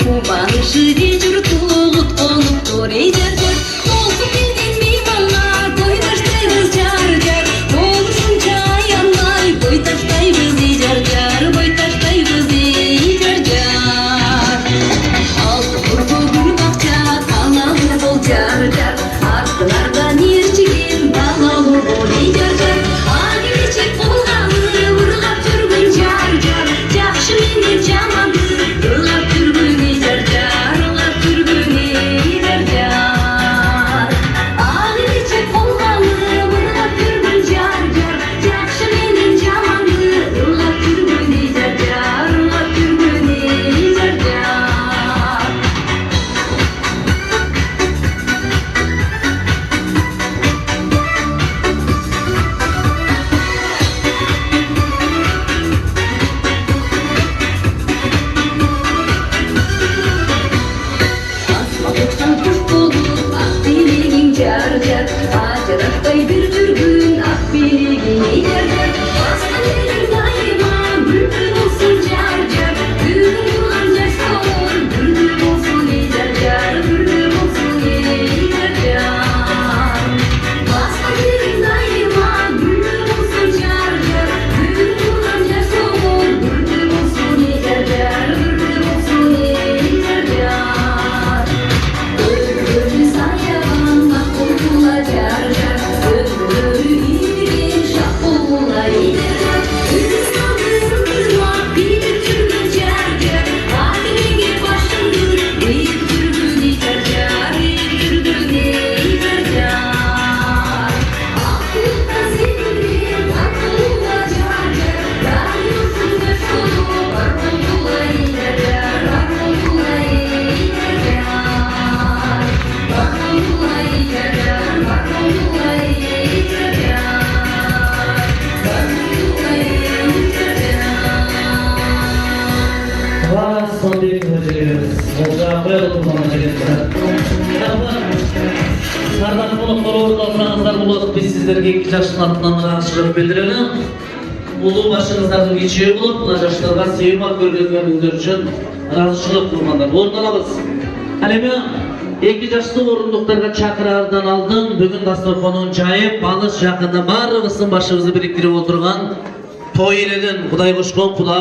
Кубанышы дежур тулут конуп торей жар-жар. Толкуп келген мейманга той таштайбыз жар-жар. Болушунча аянбай бой таштайбыз эй жар-жар, бой таштайбыз эй жар-жар. Алтын кургу гүл бакча талалы бол жар-жар. Артыңардан ээрчиген балалы бол эй жар-жар. Ак келечек болганы ыргап жүргөн жар-жар. Жакшы менен жаманды ыргап жүргөн эй жар-жар, ыргап жүргөн эй жар-жар. Ак келечек болганы ыргап жүргөн жар-жар. Жакшы менен жаманды ыргап жүргөн эй жар-жар, ыргап жүргөн эй жар-жар. Kuş bulup ak biligin jar-jar. Ajratpay bir жүргүн ак билигин эй жар-жар. Баскан элиң дайыма бүлбүл болсун жар-жар. Бүгүн турган жаш солор бүлбүл болсун эй жар-жар, бүлбүл болсун эй жар-жар. Баскан элиң дайыма бүлбүл болсун жар-жар. Бүгүн турган жаш солор бүлбүл болсун эй жар-жар, бүлбүл болсун эй жар-жар. Özgürlüğü sayaban akıllıla jar-jar. Özgürlüğü iyigen şapulula ey-jar-jar. Kırgızstan'ı ırmak bilip жүргөн jar-jar. Adilege başındır eğip жүргөн ey-jar-jar, eğip жүргөн ey-jar-jar. Akıllıkta sevilген akıllıla jar-jar. Darıyorsun жаш болуп акылдула ey-jar-jar, акылдула ey-jar-jar. Акылдула ey-jar-jar, акылдула ey-jar-jar. Акылдула ey-jar-jar. Вас сондай көзіңіз, олжабай отырманы келеді. Сардан қонақтар орындалсаңыздар болады, біз сіздерге 2 жаштың атынан разышылық білдіремін. Ұлы башыңыздардың кешеуі болып, мына жаштарға сыймақ көргендеріңіздер үшін разышылық құрмандар. Орындалабыз. Әлеме 2 жашты орындықтарға чақырардан алдым. Бүгін дастарханын жайып, балыс жақында барыбыздың башымызды біріктіріп отырған той елінің Құдай қошқан құда